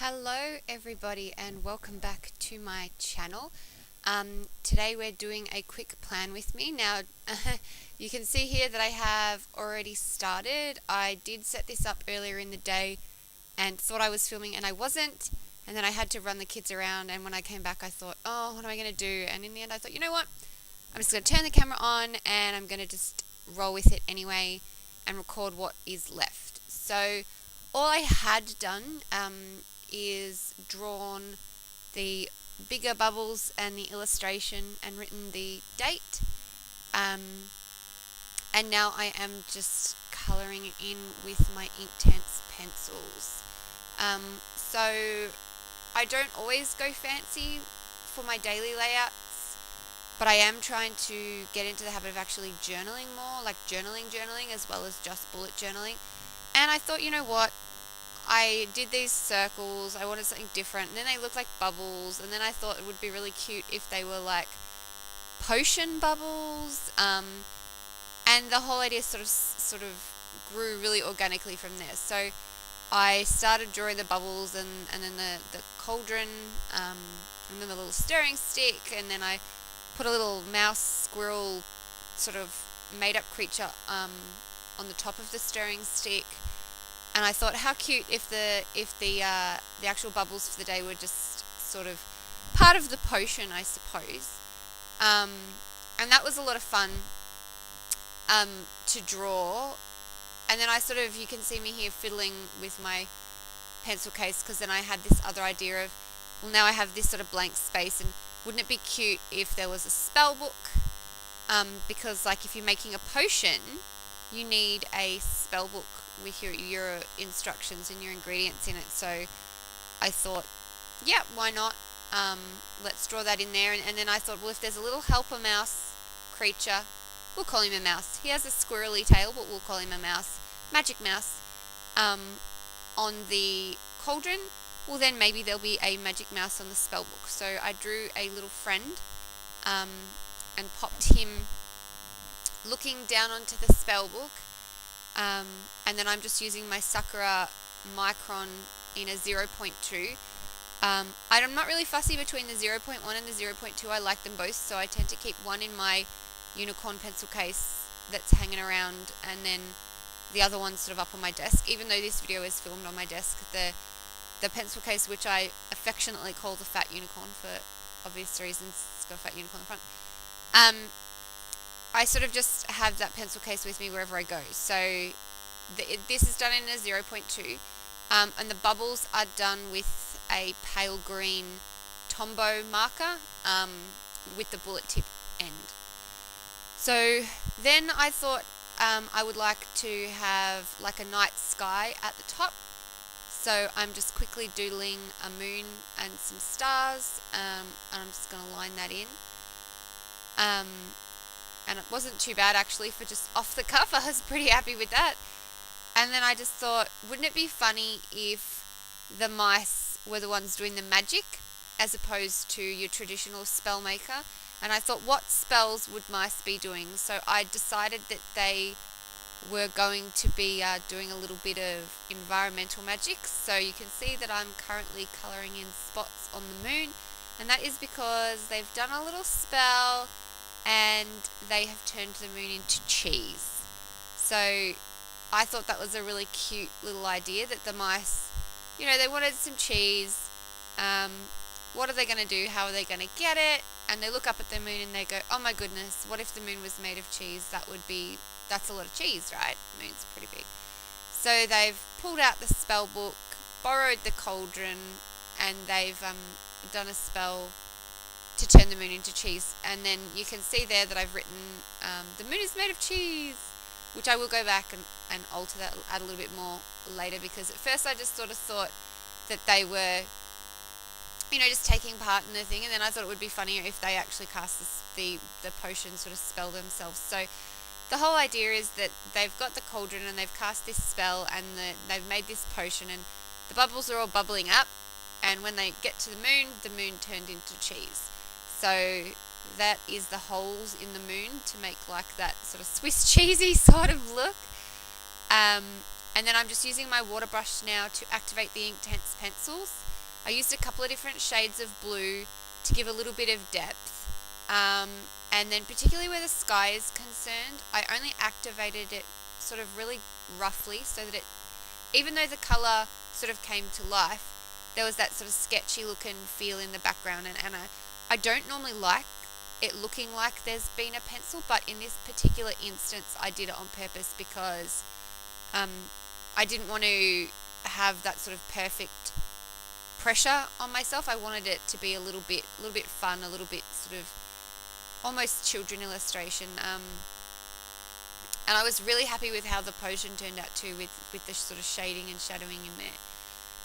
Hello everybody and welcome back to my channel. Today we're doing a quick plan with me. Now you can see here that I have already started. I did set this up earlier in the day and thought I was filming and I wasn't, and then I had to run the kids around, and when I came back I thought, oh, what am I going to do? And in the end I thought, you know what, I'm just going to turn the camera on and I'm going to just roll with it anyway and record what is left. So all I had done is drawn the bigger bubbles and the illustration and written the date, and now I am just colouring in with my Inktense pencils. So I don't always go fancy for my daily layouts, but I am trying to get into the habit of actually journaling more, like journaling as well as just bullet journaling. And I thought, you know what, I did these circles, I wanted something different, and then they looked like bubbles, and then I thought it would be really cute if they were like potion bubbles, and the whole idea sort of grew really organically from there. So I started drawing the bubbles and then the cauldron, and then the little stirring stick, and then I put a little mouse squirrel sort of made up creature on the top of the stirring stick. And I thought, how cute if the actual bubbles for the day were just sort of part of the potion, I suppose. And that was a lot of fun to draw. And then I sort of, you can see me here fiddling with my pencil case, because then I had this other idea of, well, now I have this sort of blank space, and wouldn't it be cute if there was a spell book? Because like if you're making a potion, you need a spell book with your instructions and your ingredients in it. So I thought, yeah, why not? Let's draw that in there. And then I thought, well, if there's a little helper mouse creature, we'll call him a mouse. He has a squirrely tail, but we'll call him a mouse. Magic mouse. On the cauldron, well, then maybe there'll be a magic mouse on the spell book. So I drew a little friend and popped him looking down onto the spell book. And then I'm just using my Sakura Micron in a 0.2. I'm not really fussy between the 0.1 and the 0.2. I like them both, so I tend to keep one in my unicorn pencil case that's hanging around, and then the other one's sort of up on my desk. Even though this video is filmed on my desk, the pencil case, which I affectionately call the Fat Unicorn for obvious reasons, it's got a fat unicorn in front, I sort of just have that pencil case with me wherever I go. So this is done in a 0.2, and the bubbles are done with a pale green Tombow marker with the bullet tip end. So then I thought I would like to have like a night sky at the top. So I'm just quickly doodling a moon and some stars, and I'm just going to line that in. And it wasn't too bad actually for just off the cuff. I was pretty happy with that. And then I just thought, wouldn't it be funny if the mice were the ones doing the magic as opposed to your traditional spell maker? And I thought, what spells would mice be doing? So I decided that they were going to be doing a little bit of environmental magic. So you can see that I'm currently colouring in spots on the moon, and that is because they've done a little spell and they have turned the moon into cheese. So I thought that was a really cute little idea, that the mice, you know, they wanted some cheese. What are they going to do? How are they going to get it? And they look up at the moon and they go, oh my goodness, what if the moon was made of cheese? That's a lot of cheese, right? The moon's pretty big. So they've pulled out the spell book, borrowed the cauldron, and they've done a spell to turn the moon into cheese. And then you can see there that I've written the moon is made of cheese, which I will go back and alter that, add a little bit more later, because at first I just sort of thought that they were, you know, just taking part in the thing, and then I thought it would be funnier if they actually cast the potion sort of spell themselves. So the whole idea is that they've got the cauldron and they've cast this spell, and they've made this potion, and the bubbles are all bubbling up, and when they get to the moon turned into cheese. So that is the holes in the moon to make like that sort of Swiss cheesy sort of look. And then I'm just using my water brush now to activate the Inktense pencils. I used a couple of different shades of blue to give a little bit of depth. And then particularly where the sky is concerned, I only activated it sort of really roughly so that it, even though the colour sort of came to life, there was that sort of sketchy looking feel in the background. And I don't normally like it looking like there's been a pencil, but in this particular instance I did it on purpose because I didn't want to have that sort of perfect pressure on myself. I wanted it to be a little bit fun, a little bit sort of almost children illustration. And I was really happy with how the potion turned out too, with the sort of shading and shadowing in there.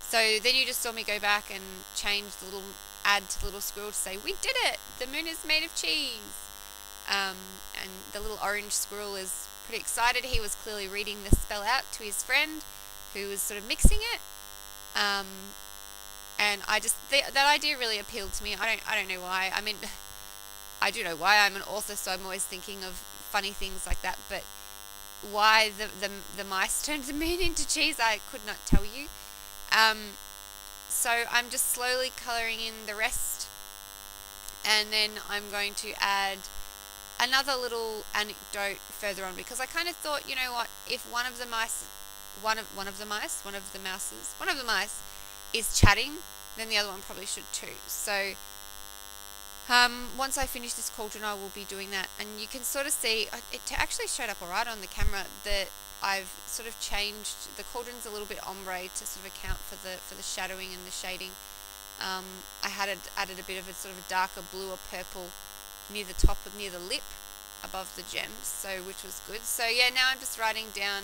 So then you just saw me go back and change the little add to the little squirrel to say, we did it! The moon is made of cheese! And the little orange squirrel is pretty excited. He was clearly reading the spell out to his friend, who was sort of mixing it. And I just, that idea really appealed to me. I don't know why. I mean, I do know why. I'm an author, so I'm always thinking of funny things like that. But why the mice turned the moon into cheese, I could not tell you. So I'm just slowly colouring in the rest, and then I'm going to add another little anecdote further on, because I kind of thought, you know what, if one of the mice is chatting, then the other one probably should too. So once I finish this cauldron, I will be doing that, and you can sort of see it actually showed up alright on the camera that I've sort of changed the cauldron's a little bit ombre to sort of account for the shadowing and the shading. I had added a bit of a sort of a darker blue or purple near the top, near the lip, above the gems, so which was good. So yeah, now I'm just writing down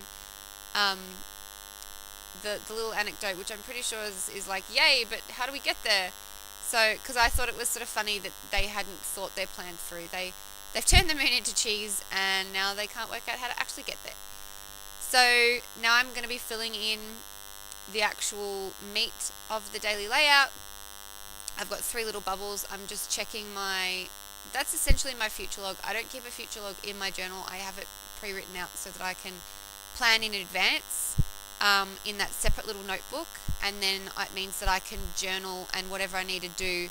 the little anecdote, which I'm pretty sure is like, yay, but how do we get there? So, because I thought it was sort of funny that they hadn't thought their plan through. They've turned the moon into cheese, and now they can't work out how to actually get there. So now I'm going to be filling in the actual meat of the daily layout. I've got 3 little bubbles. I'm just checking that's essentially my future log. I don't keep a future log in my journal. I have it pre-written out so that I can plan in advance in that separate little notebook, and then it means that I can journal and whatever I need to do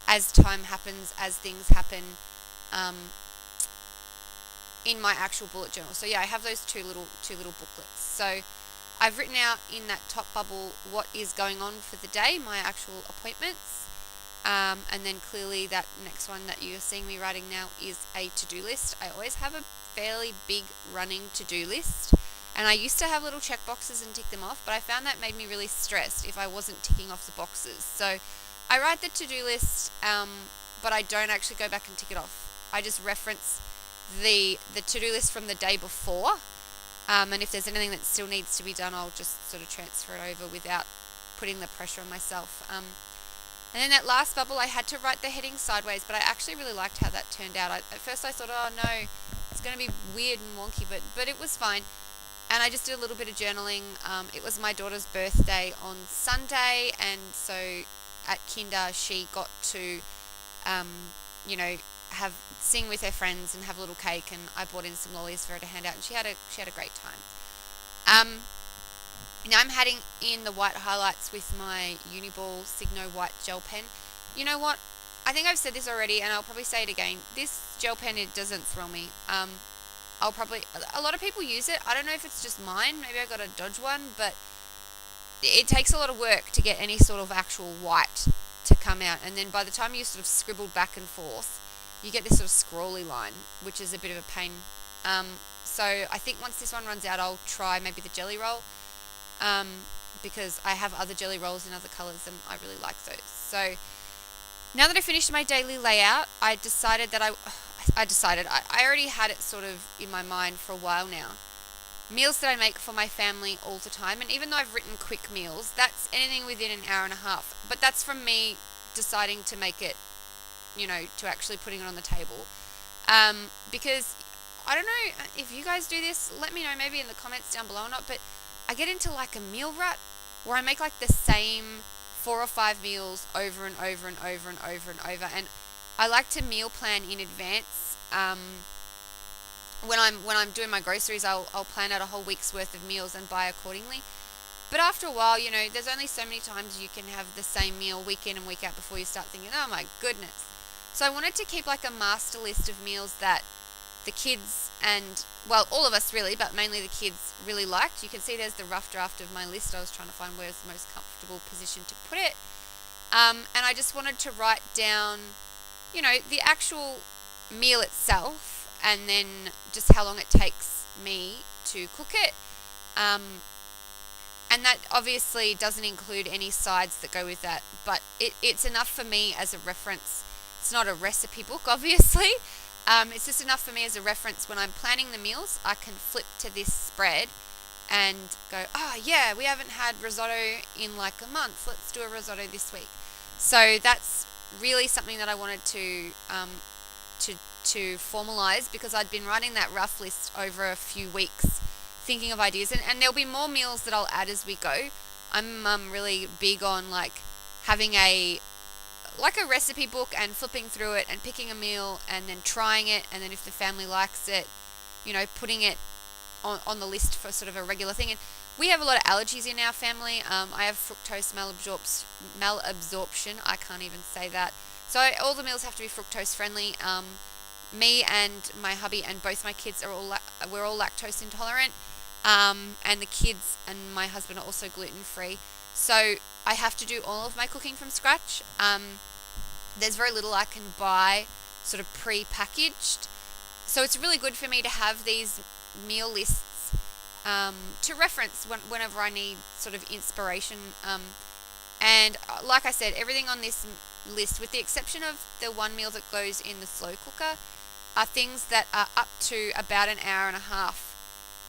as time happens, as things happen, in my actual bullet journal. So yeah, I have those two little booklets. So I've written out in that top bubble what is going on for the day, my actual appointments, and then clearly that next one that you're seeing me writing now is a to-do list. I always have a fairly big running to-do list, and I used to have little check boxes and tick them off, but I found that made me really stressed if I wasn't ticking off the boxes. So I write the to-do list, but I don't actually go back and tick it off. I just reference the to-do list from the day before, and if there's anything that still needs to be done, I'll just sort of transfer it over without putting the pressure on myself. And then that last bubble, I had to write the heading sideways, but I actually really liked how that turned out. At first I thought, oh no, it's going to be weird and wonky, but it was fine. And I just did a little bit of journaling. It was my daughter's birthday on Sunday, and so at Kinder she got to, sing with her friends and have a little cake, and I bought in some lollies for her to hand out, and she had a great time. Now I'm adding in the white highlights with my Uniball Signo white gel pen. You know what? I think I've said this already, and I'll probably say it again. This gel pen, it doesn't thrill me. A lot of people use it. I don't know if it's just mine. Maybe I got a dodge one, but it takes a lot of work to get any sort of actual white to come out. And then by the time you sort of scribble back and forth, you get this sort of scrolly line, which is a bit of a pain. So I think once this one runs out, I'll try maybe the Jelly Roll, because I have other Jelly Rolls in other colours, and I really like those. So now that I finished my daily layout, I decided that I already had it sort of in my mind for a while now. Meals that I make for my family all the time, and even though I've written quick meals, that's anything within an hour and a half. But that's from me deciding to make it, to actually putting it on the table. Because I don't know if you guys do this, let me know maybe in the comments down below or not, but I get into like a meal rut where I make like the same 4 or 5 meals over and over and over and over and over, and I like to meal plan in advance. When I'm doing my groceries, I'll plan out a whole week's worth of meals and buy accordingly. But after a while, there's only so many times you can have the same meal week in and week out before you start thinking, oh my goodness. So I wanted to keep like a master list of meals that the kids and, well, all of us really, but mainly the kids really liked. You can see there's the rough draft of my list. I was trying to find where's the most comfortable position to put it. And I just wanted to write down, the actual meal itself and then just how long it takes me to cook it. And that obviously doesn't include any sides that go with that, but it's enough for me as a reference. It's not a recipe book, obviously. It's just enough for me as a reference when I'm planning the meals. I can flip to this spread and go, oh yeah, we haven't had risotto in like a month. Let's do a risotto this week. So that's really something that I wanted to formalize, because I'd been writing that rough list over a few weeks, thinking of ideas, and there'll be more meals that I'll add as we go. I'm really big on like having a recipe book and flipping through it and picking a meal and then trying it, and then if the family likes it, putting it on the list for sort of a regular thing. And we have a lot of allergies in our family. I have fructose malabsorption. I can't even say that. So all the meals have to be fructose friendly. Me and my hubby and both my kids we're all lactose intolerant. And the kids and my husband are also gluten free. So I have to do all of my cooking from scratch. There's very little I can buy sort of pre-packaged. So it's really good for me to have these meal lists to reference whenever I need sort of inspiration. And like I said, everything on this list, with the exception of the one meal that goes in the slow cooker, are things that are up to about an hour and a half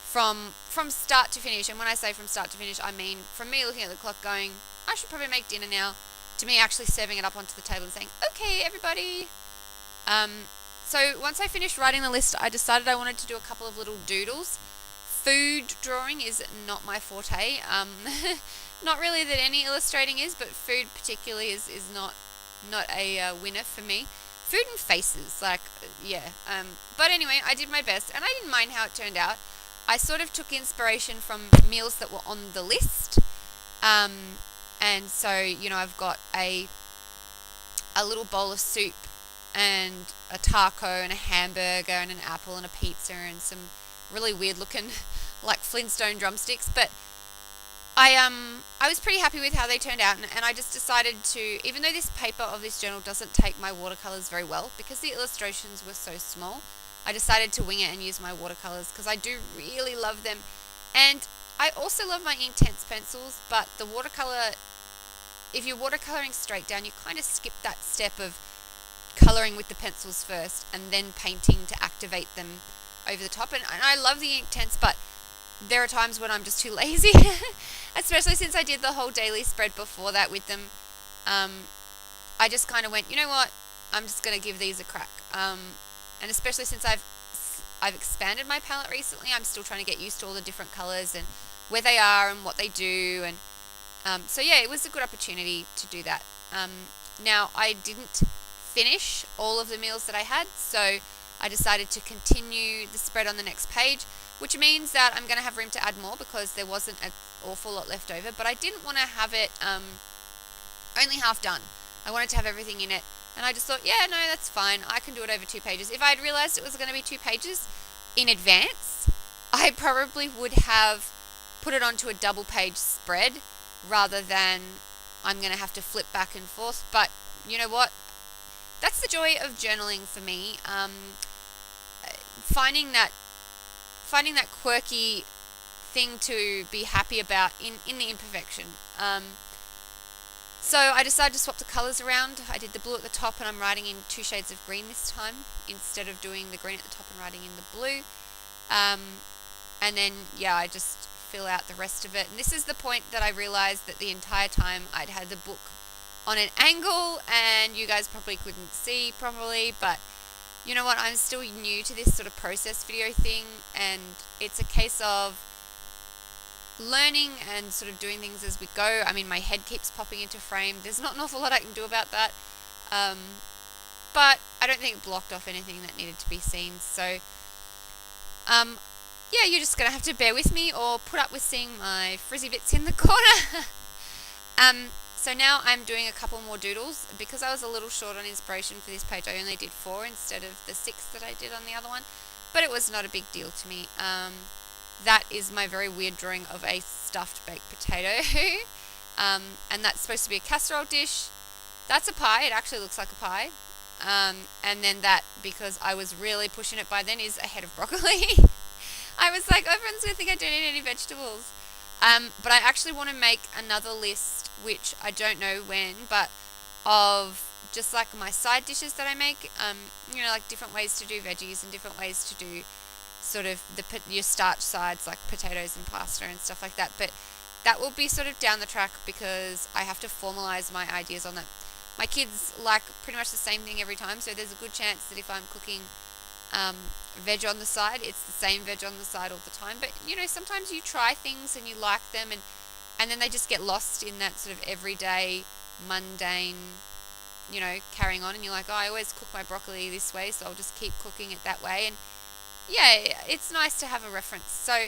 from start to finish. And when I say from start to finish, I mean from me looking at the clock going, I should probably make dinner now, to me actually serving it up onto the table and saying, okay, everybody. So once I finished writing the list, I decided I wanted to do a couple of little doodles. Food drawing is not my forte. Not really that any illustrating is, but food particularly is not a winner for me. Food and faces, yeah. But anyway, I did my best, and I didn't mind how it turned out. I sort of took inspiration from meals that were on the list. And so, I've got a little bowl of soup and a taco and a hamburger and an apple and a pizza and some really weird looking like Flintstone drumsticks. But I was pretty happy with how they turned out, and I just decided to, even though this paper of this journal doesn't take my watercolors very well, because the illustrations were so small, I decided to wing it and use my watercolors, because I do really love them. And I also love my Inktense pencils, but the watercolor, if you're watercoloring straight down, you kind of skip that step of coloring with the pencils first and then painting to activate them over the top. And I love the Inktense, but there are times when I'm just too lazy, especially since I did the whole daily spread before that with them. I just kind of went, you know what, I'm just going to give these a crack. And especially since I've expanded my palette recently, I'm still trying to get used to all the different colours and where they are and what they do. And so yeah, it was a good opportunity to do that. Now, I didn't finish all of the meals that I had, so I decided to continue the spread on the next page, which means that I'm going to have room to add more because there wasn't an awful lot left over. But I didn't want to have it only half done. I wanted to have everything in it, and I just thought, yeah, no, that's fine. I can do it over 2 pages. If I had realised it was going to be 2 pages in advance, I probably would have put it onto a double page spread rather than I'm going to have to flip back and forth. But you know what? That's the joy of journaling for me. Finding that quirky thing to be happy about in the imperfection. So I decided to swap the colours around. I did the blue at the top, and I'm writing in 2 shades of green this time instead of doing the green at the top and writing in the blue. And then, yeah, I just fill out the rest of it. And this is the point that I realised that the entire time I'd had the book on an angle, and you guys probably couldn't see properly, but you know what, I'm still new to this sort of process video thing, and it's a case of learning and sort of doing things as we go. I mean, my head keeps popping into frame. There's not an awful lot I can do about that, but I don't think it blocked off anything that needed to be seen. So yeah, you're just going to have to bear with me or put up with seeing my frizzy bits in the corner. So now I'm doing a couple more doodles. Because I was a little short on inspiration for this page, I only did 4 instead of the 6 that I did on the other one. But it was not a big deal to me. That is my very weird drawing of a stuffed baked potato. And that's supposed to be a casserole dish. That's a pie. It actually looks like a pie. And then that, because I was really pushing it by then, is a head of broccoli. I was like, everyone's going to think I don't eat any vegetables. But I actually want to make another list, which I don't know when, but of just like my side dishes that I make. Like different ways to do veggies and different ways to do sort of your starch sides like potatoes and pasta and stuff like that. But that will be sort of down the track because I have to formalize my ideas on that. My kids like pretty much the same thing every time, so there's a good chance that if I'm cooking veg on the side, it's the same veg on the side all the time. But sometimes you try things and you like them, and then they just get lost in that sort of everyday mundane carrying on, and you're like, oh, I always cook my broccoli this way, so I'll just keep cooking it that way. And yeah, it's nice to have a reference. So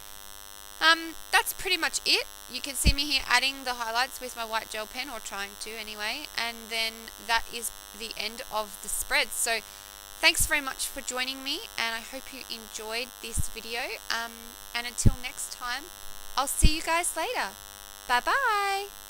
that's pretty much it. You can see me here adding the highlights with my white gel pen, or trying to anyway, and then that is the end of the spread. So thanks very much for joining me, and I hope you enjoyed this video. And until next time, I'll see you guys later. Bye bye.